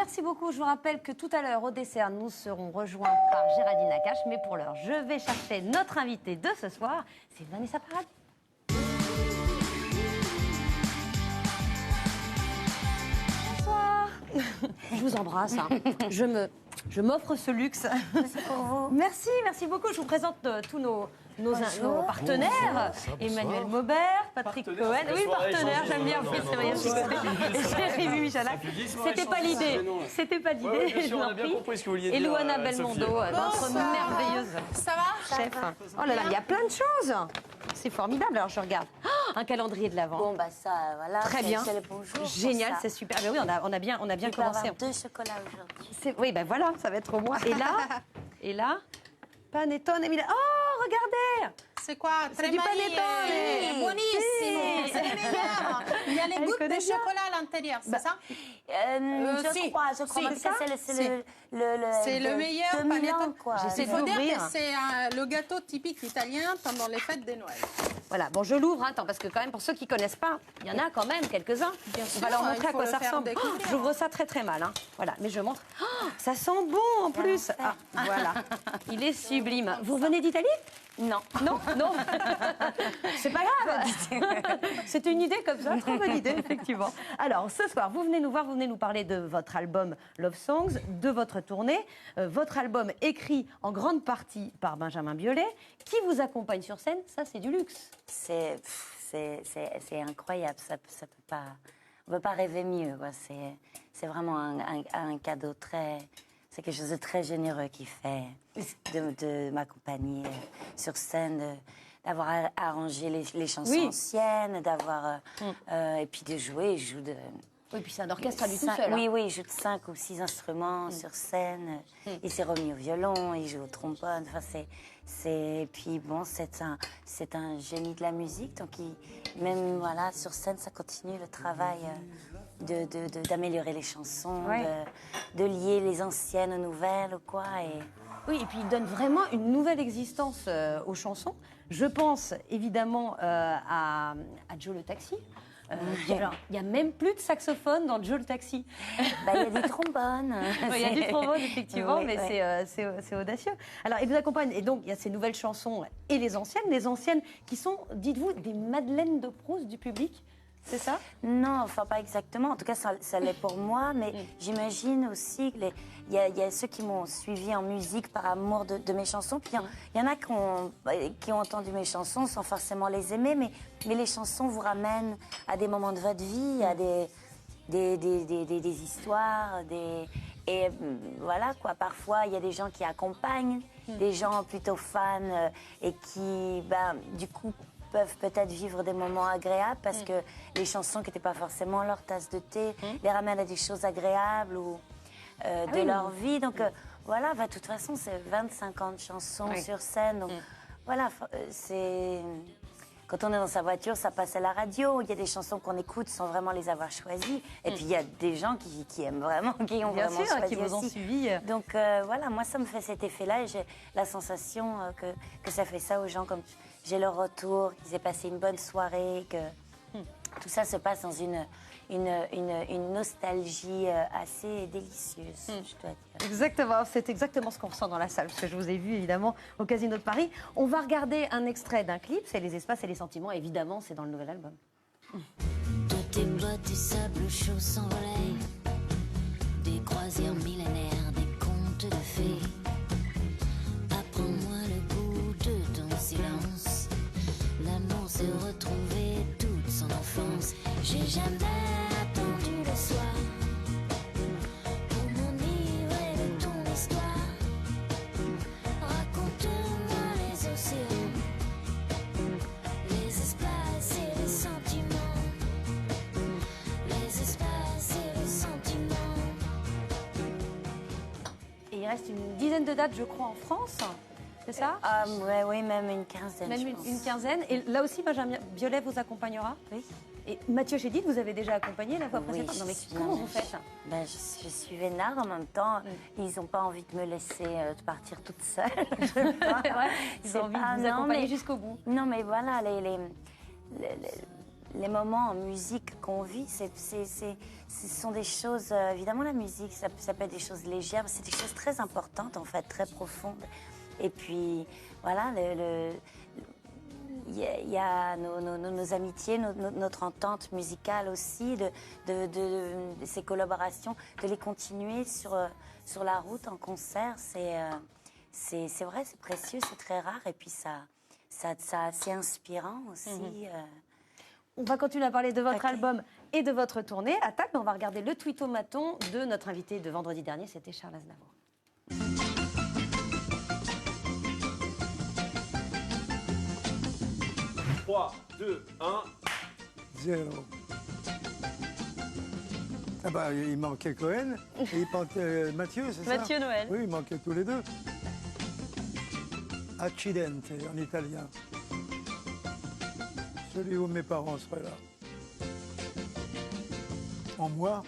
merci beaucoup. Je vous rappelle que tout à l'heure, au dessert, nous serons rejoints par Géraldine Nakache. Mais pour l'heure, je vais chercher notre invitée de ce soir, c'est Vanessa Paradis. Bonsoir. Je vous embrasse. Hein. Je m'offre ce luxe. Merci pour vous. Merci beaucoup. Je vous présente tous nos partenaires. Bonjour. Emmanuel Maubert, Patrick Cohen. Oui, partenaire, j'aime bien. Et Jérémy Michalak. C'était pas l'idée. C'était pas l'idée. Bien sûr, on a bien compris ce que vous vouliez dire. Et Louana Belmondo, notre merveilleuse Ça va? chef. Oh là là, il y a plein de choses. C'est formidable. Alors je regarde. Oh, un calendrier de l'Avent. Bon, bah ça, voilà. Très bien. C'est le bonjour. Génial, c'est super. Mais oui, on a bien Je vais commencé. avoir 2 chocolats aujourd'hui. Oui, ben voilà, ça va être au moins. Et là, panettone, Emilia. Oh, regardez. C'est quoi? C'est du panettone. Buonissimo, c'est les meilleurs. Il y a les Elle gouttes connaît de ça. chocolat à l'intérieur, c'est ça? Je crois. Si, Parce que c'est si. C'est le meilleur panettone. quoi. J'essaie Il de faut dire l'ouvrir. que c'est le gâteau typique italien pendant les fêtes de Noël. Voilà, bon, je l'ouvre, attends, parce que quand même, pour ceux qui ne connaissent pas, il y en a quand même quelques-uns. On va leur montrer à quoi ça ressemble. Oh, j'ouvre ça très très mal, hein. Voilà, mais je montre. Oh, ça sent bon en plus. Ah, voilà, il est sublime. Vous revenez d'Italie? Non. Non, non. C'est pas grave. C'était une idée comme ça, très bonne idée, effectivement. Alors, ce soir, vous venez nous voir, vous venez nous parler de votre album Love Songs, de votre tournée. Votre album écrit en grande partie par Benjamin Biolay, qui vous accompagne sur scène. Ça, c'est du luxe. C'est incroyable. Ça peut pas. On ne peut pas rêver mieux. Quoi. C'est vraiment un cadeau très. C'est quelque chose de très généreux qu'il fait de m'accompagner sur scène, d'avoir arrangé les chansons anciennes, d'avoir et puis de jouer. Il joue de. Oui, puis c'est un orchestre à lui tout seul. Oui, oui, il joue de 5 ou 6 instruments sur scène. Il s'est remis au violon, il joue au trombone. Enfin, puis bon, c'est un génie de la musique. Donc, même voilà, sur scène, ça continue le travail d'améliorer les chansons, de lier les anciennes aux nouvelles ou quoi. Oui, et puis il donne vraiment une nouvelle existence aux chansons. Je pense évidemment à Joe le Taxi. Alors, il n'y a même plus de saxophone dans Joe le Taxi. Bah, il y a du trombone. Il y a du trombone, effectivement, Oui, mais oui. c'est audacieux. Alors, il vous accompagne, et donc il y a ces nouvelles chansons et les anciennes qui sont, dites-vous, des Madeleines de Proust du public. C'est ça? Non, enfin pas exactement. En tout cas, ça l'est pour moi. Mais j'imagine aussi qu'il y a ceux qui m'ont suivi en musique par amour de mes chansons. Puis il y en a qui ont entendu mes chansons sans forcément les aimer. Mais les chansons vous ramènent à des moments de votre vie, à des histoires. Et voilà quoi. Parfois, il y a des gens qui accompagnent, des gens plutôt fans et qui, du coup, peuvent peut-être vivre des moments agréables parce que les chansons qui n'étaient pas forcément leur tasse de thé les ramènent à des choses agréables ou de leur vie. Donc voilà, de toute façon, c'est 25 ans de chansons sur scène. Donc voilà, c'est... Quand on est dans sa voiture, ça passe à la radio. Il y a des chansons qu'on écoute sans vraiment les avoir choisies. Et puis il y a des gens qui aiment vraiment, qui ont Bien vraiment sûr, choisi qui vous ont aussi. suivi. Donc voilà, moi ça me fait cet effet-là et j'ai la sensation que ça fait ça aux gens, comme j'ai leur retour, qu'ils aient passé une bonne soirée, que tout ça se passe dans une nostalgie assez délicieuse, je dois dire. Exactement, c'est exactement ce qu'on ressent dans la salle, parce que je vous ai vu évidemment au Casino de Paris. On va regarder un extrait d'un clip, c'est Les Espaces et les Sentiments, évidemment, c'est dans le nouvel album. De tes bottes du sable chaud s'envolaient des croisières millénaires, des contes de fées. Apprends-moi le goût de ton silence. L'amour s'est retrouvé toute son enfance. J'ai jamais attendu le soir pour m'enivrer de ton histoire. Raconte-moi les océans, les espaces et les sentiments. Les espaces et les sentiments. Et il reste une dizaine de dates, je crois, en France, c'est ça? Oui, même une quinzaine. Même je pense. une quinzaine. Et là aussi, Benjamin Biolay vous accompagnera? Oui. Et Mathieu Chédid, vous avez déjà accompagné la fois Oui, précédente? Non, mais je suis- comment vous faites? Je suis vénarde en même temps. Ils n'ont pas envie de me laisser partir toute seule. Ouais, ils C'est ont envie pas- de vous non, accompagner mais- jusqu'au bout. Non, mais voilà, les moments en musique qu'on vit, ce sont des choses, évidemment la musique, ça peut être des choses légères, mais c'est des choses très importantes en fait, très profondes. Et puis voilà, il y a nos amitiés, notre entente musicale aussi, de ces collaborations, de les continuer sur la route en concert, c'est vrai, c'est précieux, c'est très rare et puis c'est inspirant aussi. On va continuer à parler de votre album et de votre tournée. À table, on va regarder le tweetomaton de notre invité de vendredi dernier, c'était Charles Aznavour. 3, 2, 1. 0. Ah bah, il manquait Cohen et il manquait Mathieu, c'est ça? Mathieu Noël. Oui, ils manquaient tous les deux. Accidente en italien. Celui où mes parents seraient là. En moi.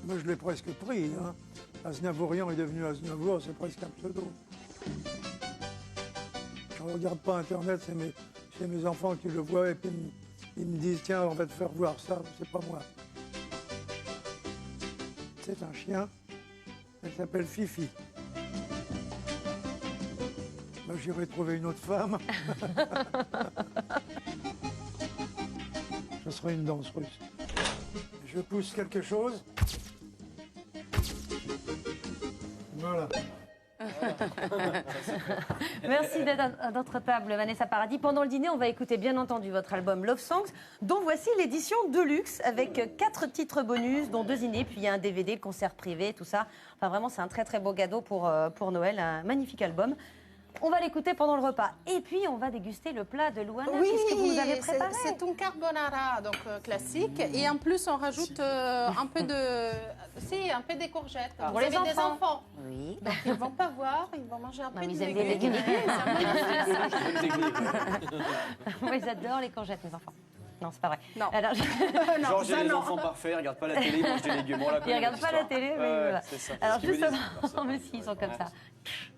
Moi, je l'ai presque pris. Hein. Aznavourian est devenu Aznavour, c'est presque un pseudo. Je ne regarde pas Internet, c'est mes enfants qui le voient et puis ils me disent tiens, on va te faire voir ça, c'est pas moi. C'est un chien, elle s'appelle Fifi. Moi, j'irai trouver une autre femme. Je serai une danse russe. Je pousse quelque chose. Voilà. Merci d'être à notre table, Vanessa Paradis. Pendant le dîner, on va écouter bien entendu votre album Love Songs, dont voici l'édition Deluxe, avec 4 titres bonus, dont 2 inédits, puis il y a un DVD, le concert privé, tout ça. Enfin, vraiment, c'est un très très beau cadeau pour Noël, un magnifique album. On va l'écouter pendant le repas. Et puis, on va déguster le plat de Louana. Oui, Qu'est-ce que vous nous avez préparé? c'est un carbonara, donc classique. Et en plus, on rajoute un peu des courgettes. Pour Vous les avez des enfants. enfants. Oui. Donc, ils ne vont pas voir, ils vont manger un peu mais de ils aiment bien les légumes. Moi, ils adorent les courgettes, mes enfants. Non, c'est pas vrai. Non. Alors, Genre, j'ai les enfants parfaits, ils regardent pas la télé, ils mangent des légumes. On la ils connaît, regardent pas la l'histoire. télé, mais Ouais, voilà. c'est ça. Alors, C'est ce qu'ils me justement, disent. Alors, mais si, ils sont comme ça.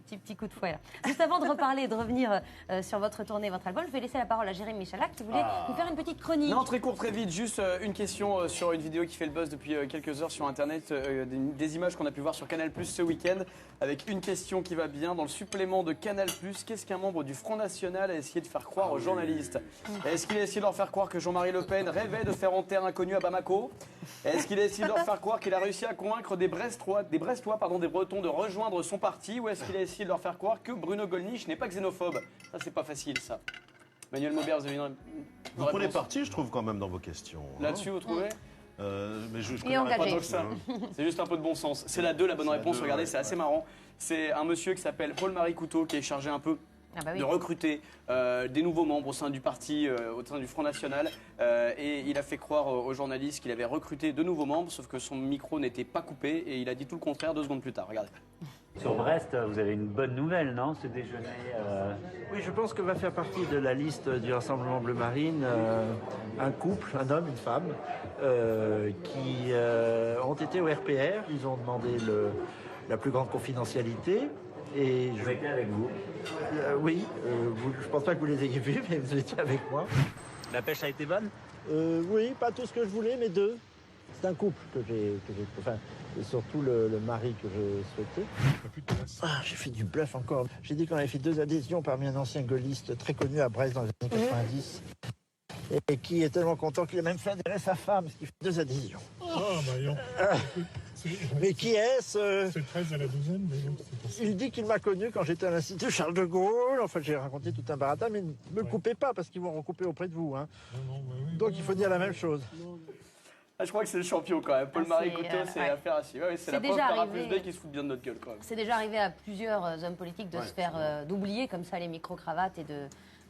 Petit coup de fouet, là. Juste avant de reparler et de revenir sur votre tournée, votre album, je vais laisser la parole à Jérémy Michalak qui voulait nous faire une petite chronique. Non, très court, très vite. Juste une question sur une vidéo qui fait le buzz depuis quelques heures sur Internet. Des images qu'on a pu voir sur Canal+ ce week-end. Avec une question qui va bien. Dans le supplément de Canal+, qu'est-ce qu'un membre du Front National a essayé de faire croire aux journalistes? Est-ce qu'il a essayé de leur faire croire que Jean-Marie Le Pen rêvait de faire enterrer un inconnu à Bamako? Est-ce qu'il a essayé de leur faire croire qu'il a réussi à convaincre des Bretons, des Bretons de rejoindre son parti? Ou est-ce qu'il a essayé de leur faire croire que Bruno Gollnisch n'est pas xénophobe? Ça, c'est pas facile, ça. Manuel Maubert, vous avez une Vous prenez réponse parti, je trouve, quand même, dans vos questions. hein. là-dessus, vous trouvez? Mais je Et connais engagé. pas Pas tant que ça. C'est juste un peu de bon sens. C'est la 2, la bonne C'est la réponse. 2, Regardez, ouais, c'est assez ouais. marrant. C'est un monsieur qui s'appelle Paul-Marie Couteau qui est chargé un peu Ah bah oui. de recruter des nouveaux membres au sein du parti, au sein du Front National. Et il a fait croire aux journalistes qu'il avait recruté de nouveaux membres, sauf que son micro n'était pas coupé et il a dit tout le contraire 2 secondes plus tard. Regardez. Sur Brest, vous avez une bonne nouvelle, non? Ce déjeuner. Oui, je pense que va faire partie de la liste du Rassemblement Bleu Marine un couple, un homme, une femme, qui ont été au RPR. Ils ont demandé la plus grande confidentialité. Et Je vais être avec vous. oui, je pense pas que vous les ayez vus, mais vous étiez avec moi. La pêche a été bonne? Oui, pas tout ce que je voulais, mais 2. C'est un couple que j'ai enfin, et surtout le mari que je souhaitais. Ah, j'ai fait du bluff encore. J'ai dit qu'on avait fait 2 adhésions parmi un ancien gaulliste très connu à Brest dans les années 90. Et qui est tellement content qu'il a même fait adhérer sa femme, ce qui fait 2 adhésions. Mais qui est-ce C'est 13 à la douzaine, mais bon, c'est pas ça. Il dit qu'il m'a connu quand j'étais à l'Institut Charles de Gaulle. Enfin, j'ai raconté tout un baratin, mais ne me coupez pas parce qu'ils vont recouper auprès de vous. Hein. Oui, Donc il faut dire la même chose. Ah, je crois que c'est le champion quand même. Paul-Marie c'est, Couteau, c'est ouais. affaire à suivre. Ouais, c'est la déjà preuve par A arrivé. plus B qui se fout bien de notre gueule quand même. C'est déjà arrivé à plusieurs hommes politiques de se faire d'oublier comme ça les micro-cravates et de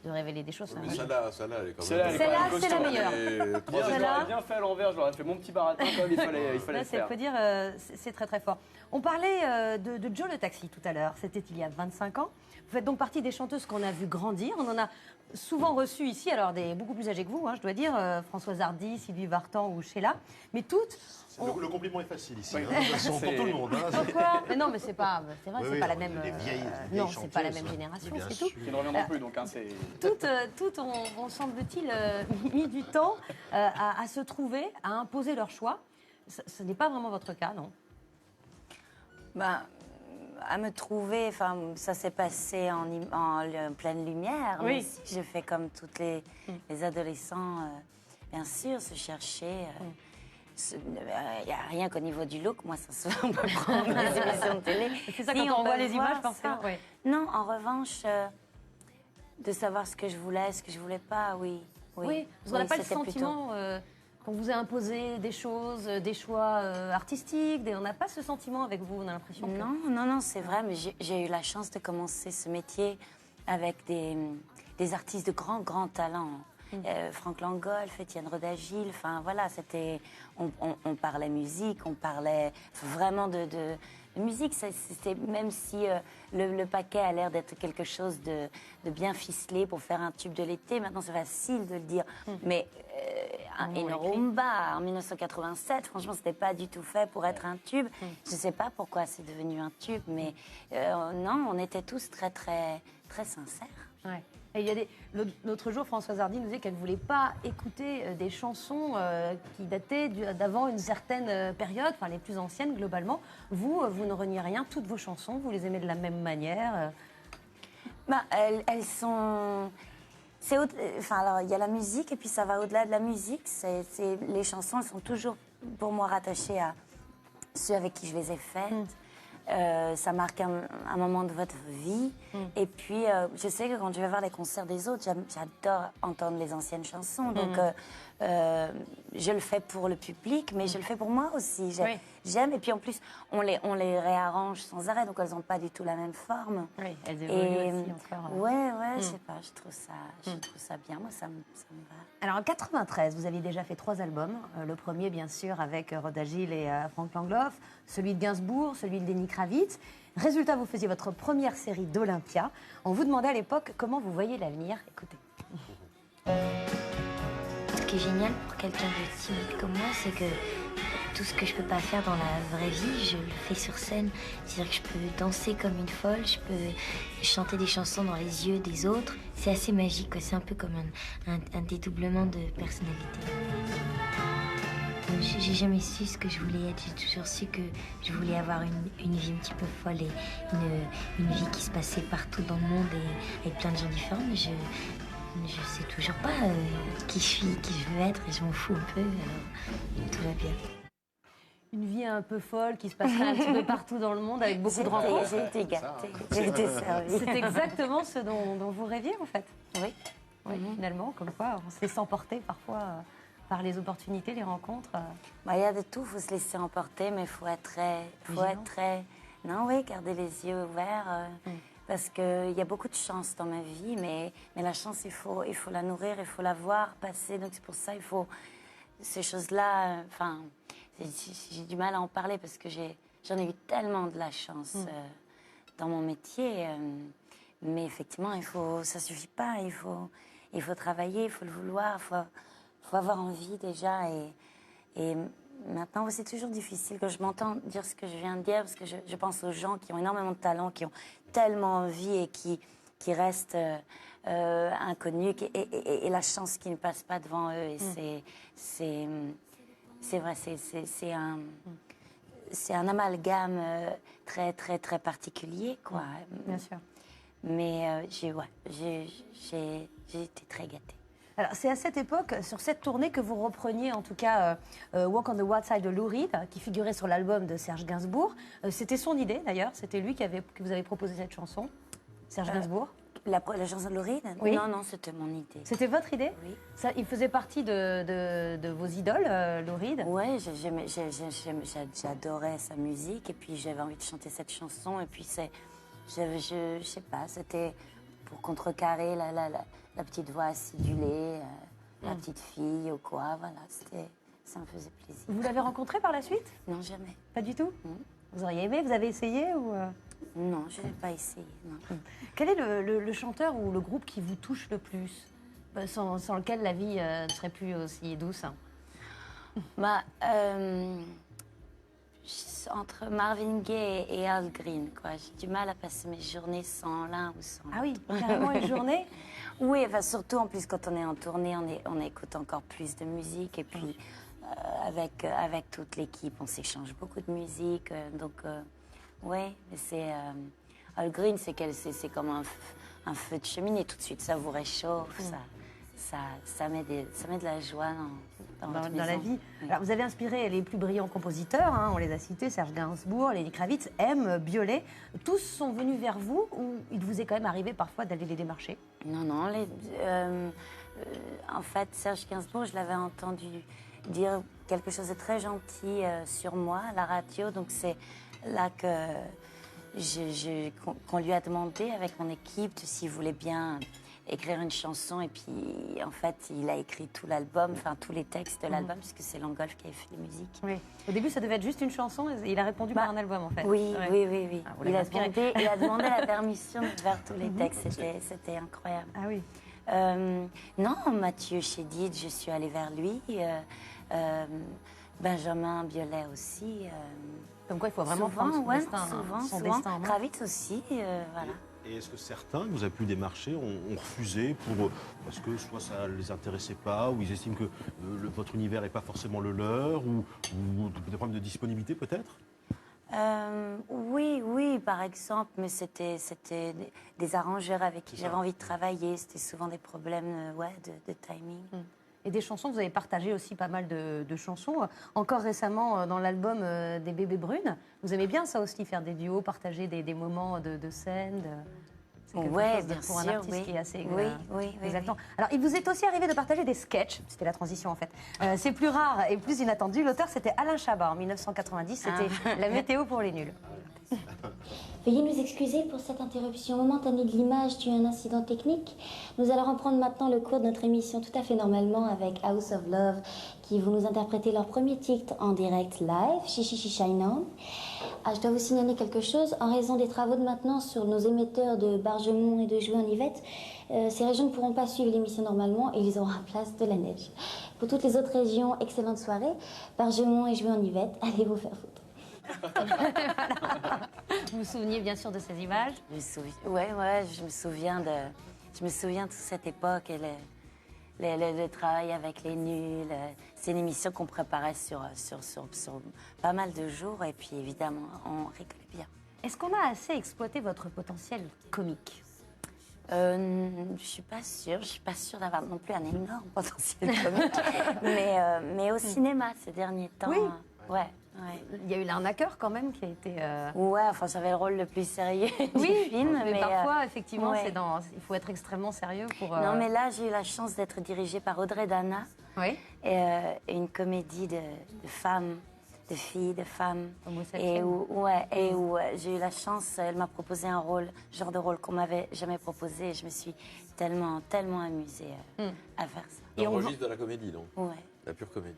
révéler des choses. Mais Ça, celle-là, elle est quand Celle-là, même. elle est quand Celle-là, même c'est la costaud. meilleure. Bien, je Celle-là. l'aurais bien fait à l'envers, je l'aurais fait mon petit baratin comme il fallait Là, le c'est faire. faut dire, c'est très très fort. On parlait de Joe le Taxi tout à l'heure. C'était il y a 25 ans. Vous faites donc partie des chanteuses qu'on a vu grandir. On en a souvent reçues ici, alors beaucoup plus âgées que vous, hein, je dois dire, Françoise Hardy, Sylvie Vartan ou Sheila, mais toutes... Le compliment est facile ici, Oui. hein, de toute façon, pour tout le monde. Hein. Pourquoi? Mais non, mais c'est vrai, Oui, c'est oui, pas la on est même... des vieilles non, c'est pas la chanteuses. même génération, Bien c'est sûr. tout. Qui ne reviendront plus, donc. Hein, c'est... Toutes ont semble-t-il, mis du temps à se trouver, à imposer leur choix. Ce n'est pas vraiment votre cas, non? Ben, à me trouver, enfin, ça s'est passé en pleine lumière. Oui. Mais aussi, j'ai fait comme tous les adolescents, bien sûr, se chercher. Il n'y a rien qu'au niveau du look, moi, ça se voit, on peut prendre les émissions de télé. C'est ça, Si, quand on voit peut les voir images, forcément. ça. Oui. Non, en revanche, de savoir ce que je voulais, ce que je voulais pas, oui. Oui, parce qu'on n'a pas le c'était sentiment qu'on vous a imposé des choses, des choix artistiques. On n'a pas ce sentiment avec vous, on a l'impression que... Non, c'est vrai, mais j'ai eu la chance de commencer ce métier avec des artistes de grands talents. Franck Langolf, Étienne Rodagil, enfin voilà, on parlait musique, on parlait vraiment de musique. C'était, même si le paquet a l'air d'être quelque chose de bien ficelé pour faire un tube de l'été, maintenant c'est facile de le dire, mais une rumba en 1987, franchement, c'était pas du tout fait pour être un tube. Je sais pas pourquoi c'est devenu un tube, mais non, on était tous très sincères. Ouais. Et l'autre jour, Françoise Hardy nous disait qu'elle ne voulait pas écouter des chansons qui dataient d'avant une certaine période, enfin les plus anciennes globalement. Vous ne reniez rien, toutes vos chansons, vous les aimez de la même manière. Bah, elles sont... Enfin, alors, il y a la musique et puis ça va au-delà de la musique. Les chansons, elles sont toujours pour moi rattachées à ceux avec qui je les ai faites. Ça marque un moment de votre vie. Et puis, je sais que quand je vais voir les concerts des autres, j'adore entendre les anciennes chansons. Donc, je le fais pour le public, mais je le fais pour moi aussi. J'aime. Et puis, en plus, on les réarrange sans arrêt, donc elles n'ont pas du tout la même forme. Oui, elles évoluent aussi encore. Ouais, je sais pas, je trouve ça bien. Moi, ça me va. Alors, en 93, vous aviez déjà fait 3 albums. Le premier, bien sûr, avec Rodagil et Franck Langloff. Celui de Gainsbourg, celui de Lenny Kravitz. Résultat, vous faisiez votre première série d'Olympia. On vous demandait à l'époque comment vous voyez l'avenir. Écoutez. Ce qui est génial pour quelqu'un de timide comme moi, c'est que tout ce que je peux pas faire dans la vraie vie, je le fais sur scène. C'est-à-dire que je peux danser comme une folle, je peux chanter des chansons dans les yeux des autres. C'est assez magique, quoi. C'est un peu comme un dédoublement de personnalité. J'ai jamais su ce que je voulais être. J'ai toujours su que je voulais avoir une vie un petit peu folle et une vie qui se passait partout dans le monde et avec plein de gens différents. Mais je sais toujours pas qui je suis, qui je veux être et je m'en fous un peu. Alors tout va bien. Une vie un peu folle qui se passerait un petit peu partout dans le monde avec beaucoup de rencontres. J'ai été gâtée, j'ai été servie. C'est exactement ce dont vous rêviez, en fait. Oui. Finalement, comme quoi on se laisse emporter parfois par les opportunités, les rencontres. Bah, y a de tout, il faut se laisser emporter, mais il faut être très... Non, oui, garder les yeux ouverts. Parce qu'il y a beaucoup de chance dans ma vie, mais la chance, il faut la nourrir, il faut la voir passer. Donc c'est pour ça, il faut... Ces choses-là, enfin... J'ai du mal à en parler parce que j'en ai eu tellement de la chance dans mon métier. Mais effectivement, ça suffit pas. Il faut travailler, il faut le vouloir, il faut avoir envie déjà. Et maintenant, c'est toujours difficile que je m'entends dire ce que je viens de dire parce que je pense aux gens qui ont énormément de talent, qui ont tellement envie et qui restent inconnus et la chance qui ne passe pas devant eux. Et c'est vrai, c'est un amalgame très particulier, quoi. Bien sûr. Mais j'ai été très gâtée. Alors, c'est à cette époque, sur cette tournée, que vous repreniez en tout cas Walk on the Wild Side de Lou Reed, qui figurait sur l'album de Serge Gainsbourg. C'était son idée d'ailleurs, c'était lui que vous avez proposé cette chanson, Serge Gainsbourg. La chanson de Lou Reed ? Oui. Non, c'était mon idée. C'était votre idée ? Oui. Ça, il faisait partie de vos idoles, Lou Reed ? Oui, j'adorais sa musique et puis j'avais envie de chanter cette chanson et puis je sais pas, c'était pour contrecarrer la petite voix acidulée, la petite fille ou quoi, voilà, ça me faisait plaisir. Vous l'avez rencontré par la suite ? Non, jamais. Pas du tout ? Vous auriez aimé ? Vous avez essayé ou Non, je n'ai pas essayé. Non. Quel est le chanteur ou le groupe qui vous touche le plus, sans lequel la vie ne serait plus aussi douce? Bah, entre Marvin Gaye et Al Green, quoi. J'ai du mal à passer mes journées sans l'un ou sans l'autre. Ah oui, carrément une journée? Oui, enfin, surtout en plus quand on est en tournée, on écoute encore plus de musique. Et puis, avec toute l'équipe, on s'échange beaucoup de musique. Oui, c'est... Al Green, c'est comme un feu de cheminée. Tout de suite, ça vous réchauffe, ça met de la joie dans la vie. Alors, vous avez inspiré les plus brillants compositeurs, hein, on les a cités, Serge Gainsbourg, Lenny Kravitz, M, Biolay. Tous sont venus vers vous ou il vous est quand même arrivé parfois d'aller les démarcher? Non, en fait, Serge Gainsbourg, je l'avais entendu dire quelque chose de très gentil sur moi à la radio. Donc c'est là qu'on lui a demandé avec mon équipe s'il voulait bien écrire une chanson. Et puis, en fait, il a écrit tout l'album, enfin tous les textes de l'album, puisque c'est Langolf qui avait fait les musiques. Oui. Au début, ça devait être juste une chanson, et il a répondu par un album, en fait. Oui, ouais. oui. Ah, il a demandé la permission de faire tous les textes. C'était incroyable. Ah oui. Non, Mathieu Chédid, je suis allée vers lui. Benjamin Biolay aussi. Comme quoi, il faut vraiment prendre son destin. Kravitz aussi, voilà. Et est-ce que certains que vous avez pu démarcher ont refusé parce que soit ça ne les intéressait pas, ou ils estiment que votre univers n'est pas forcément le leur, ou des problèmes de disponibilité peut-être? Oui, par exemple, mais c'était des arrangeurs avec qui j'avais envie de travailler. C'était souvent des problèmes de timing. Et des chansons, vous avez partagé aussi pas mal de chansons. Encore récemment, dans l'album des Bébés Brunes, vous aimez bien ça aussi, faire des duos, partager des moments de scène Oui, bien pour un sûr, artiste qui est assez oui. Alors, il vous est aussi arrivé de partager des sketchs. C'était la transition, en fait. C'est plus rare et plus inattendu. L'auteur, c'était Alain Chabat, en 1990. C'était La météo pour les nuls. Veuillez nous excuser pour cette interruption momentanée de l'image due à un incident technique. Nous allons reprendre maintenant le cours de notre émission tout à fait normalement avec House of Love qui vont nous interpréter leur premier titre en direct live, Chichichi Shine On. Je dois vous signaler quelque chose. En raison des travaux de maintenance sur nos émetteurs de Bargemont et de Jouy-en-Yvette, ces régions ne pourront pas suivre l'émission normalement et ils auront à place de la neige. Pour toutes les autres régions, excellente soirée. Bargemont et Jouy-en-Yvette, allez vous faire foutre. Vous vous souveniez bien sûr de ces images? Je me souviens de toute cette époque et le travail avec les nuls. C'est une émission qu'on préparait sur pas mal de jours et puis évidemment on rigolait bien. Est-ce qu'on a assez exploité votre potentiel comique? Je suis pas sûre d'avoir non plus un énorme potentiel comique, mais au cinéma ces derniers temps. Oui. Ouais. Il y a eu l'arnaqueur quand même qui a été... Ouais, enfin j'avais le rôle le plus sérieux du film. Mais parfois, effectivement, il faut être extrêmement sérieux pour... Non, mais là, j'ai eu la chance d'être dirigée par Audrey Dana. Oui. Et une comédie de femmes, de filles, de femmes. Et où j'ai eu la chance, elle m'a proposé un rôle, genre de rôle qu'on m'avait jamais proposé. Et je me suis tellement amusée à faire ça. Et on registre de la comédie, donc. Ouais. La pure comédie.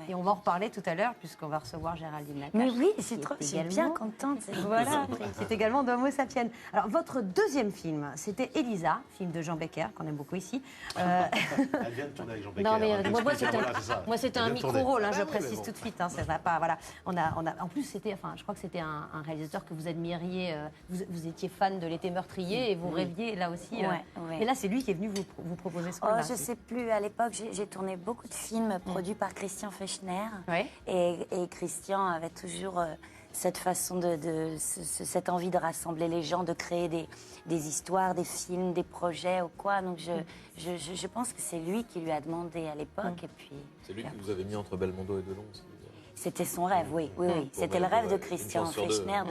Et on va en reparler tout à l'heure, puisqu'on va recevoir Géraldine Nakache. Mais oui, je suis bien contente. Voilà, c'est également d'Homo Sapiens. Alors, votre deuxième film, c'était Elisa, film de Jean Becker, qu'on aime beaucoup ici. Elle vient de tourner avec Jean Becker. Non, mais moi, c'était un Elle vient de micro-rôle, tourner. je précise tout de suite. Ça va pas, voilà. En plus, je crois que c'était un réalisateur que vous admiriez. Vous étiez fan de L'été meurtrier et vous rêviez là aussi. Et là, c'est lui qui est venu vous proposer ce rôle-là. Je sais plus. À l'époque, j'ai tourné beaucoup de films produits par Christian Fechner. Oui. Et Christian avait toujours cette façon cette envie de rassembler les gens, de créer des histoires, des films, des projets ou quoi. Donc je pense que c'est lui qui lui a demandé à l'époque. Et puis c'est lui qui vous avait mis entre Belmondo et Delon aussi. C'était son rêve, oui. C'était le rêve de Christian Fechner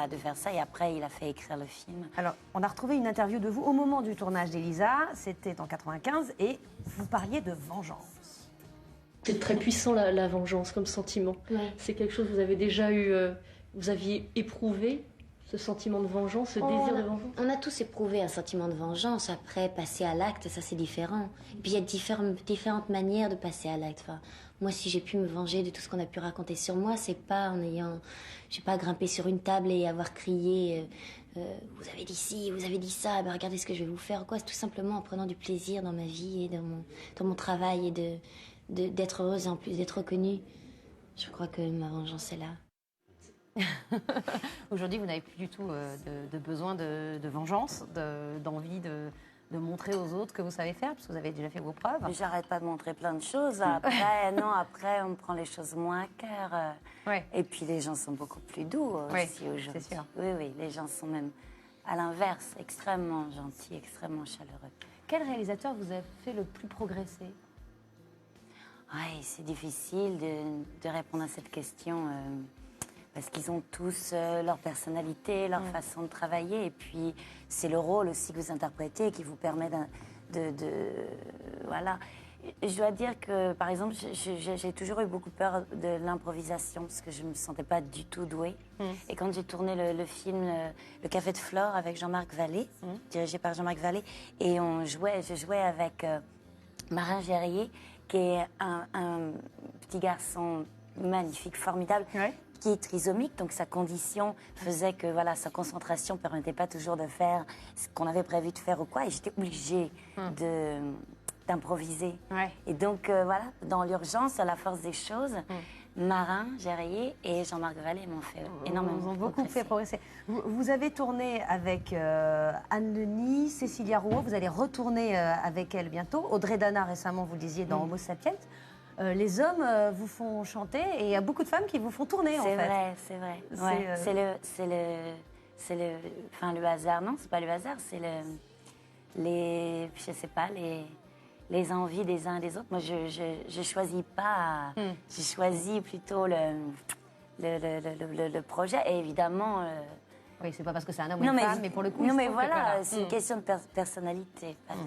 de faire ça. Et après, il a fait écrire le film. Alors, on a retrouvé une interview de vous au moment du tournage d'Elisa. C'était en 95 et vous parliez de vengeance. C'est très puissant la vengeance comme sentiment. Ouais. C'est quelque chose que vous avez déjà eu, vous aviez éprouvé ce sentiment de vengeance, ce désir de vengeance. On a tous éprouvé un sentiment de vengeance. Après, passer à l'acte, ça c'est différent. Et puis il y a différentes manières de passer à l'acte. Enfin, Moi, si j'ai pu me venger de tout ce qu'on a pu raconter sur moi, c'est pas en ayant, j'ai pas grimpé sur une table et avoir crié vous avez dit ci, vous avez dit ça, ben regardez ce que je vais vous faire, quoi. C'est tout simplement en prenant du plaisir dans ma vie et dans mon travail et d'être heureuse et en plus d'être reconnue. Je crois que ma vengeance est là. Aujourd'hui, vous n'avez plus du tout de besoin de vengeance, d'envie de montrer aux autres que vous savez faire, parce que vous avez déjà fait vos preuves. J'arrête pas de montrer plein de choses. Après, après, on prend les choses moins à cœur. Ouais. Et puis, les gens sont beaucoup plus doux aussi aujourd'hui. C'est sûr. Oui, les gens sont même, à l'inverse, extrêmement gentils, extrêmement chaleureux. Quel réalisateur vous a fait le plus progresser? Oui, c'est difficile de répondre à cette question. Parce qu'ils ont tous leur personnalité, leur façon de travailler. Et puis, c'est le rôle aussi que vous interprétez qui vous permet voilà. Je dois dire que, par exemple, j'ai toujours eu beaucoup peur de l'improvisation parce que je ne me sentais pas du tout douée. Et quand j'ai tourné le film Le Café de Flore avec Jean-Marc Vallée, dirigé par Jean-Marc Vallée, et je jouais avec Marin Gerrier, qui est un petit garçon magnifique, formidable, qui est trisomique, donc sa condition faisait que voilà, sa concentration ne permettait pas toujours de faire ce qu'on avait prévu de faire ou quoi, et j'étais obligée d'improviser. Et donc voilà, dans l'urgence, à la force des choses, Marin Gerrier et Jean-Marc Vallée m'ont fait énormément Ils ont beaucoup fait progresser. Vous avez tourné avec Anne Denis, Cécilia Rouault, vous allez retourner avec elle bientôt. Audrey Dana, récemment, vous le disiez, dans Homo Sapiens. Les hommes vous font chanter et il y a beaucoup de femmes qui vous font tourner, en fait. C'est vrai. C'est le hasard. Non, c'est pas le hasard, c'est je sais pas, les envies des uns et des autres. Moi, je choisis pas. Je choisis plutôt le projet. Et évidemment. Oui, c'est pas parce que c'est un homme ou une femme, mais pour le coup. Non, mais voilà, c'est une question de personnalité. Pas de...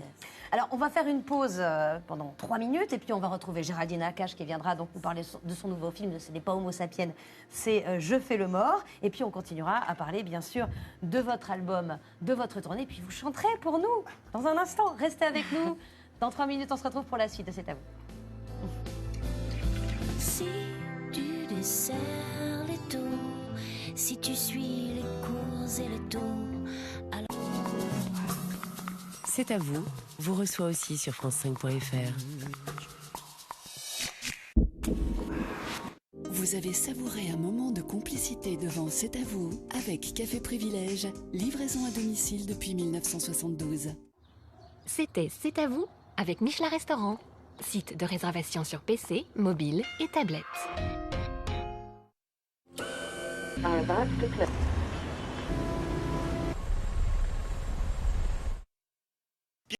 Alors, on va faire une pause pendant 3 minutes et puis on va retrouver Géraldine Nakache qui viendra donc nous parler de son nouveau film. Ce n'est pas Homo Sapiens, c'est Je fais le mort. Et puis on continuera à parler, bien sûr, de votre album, de votre tournée. Et puis vous chanterez pour nous dans un instant. Restez avec nous. Dans 3 minutes, on se retrouve pour la suite de C'est à vous. Si tu desserres les taux, si tu suis les cours et les taux, alors... C'est à vous reçoit aussi sur France5.fr. Vous avez savouré un moment de complicité devant C'est à vous avec Café Privilège, livraison à domicile depuis 1972. C'était C'est à vous avec Michelin Restaurant, site de réservation sur PC, mobile et tablette.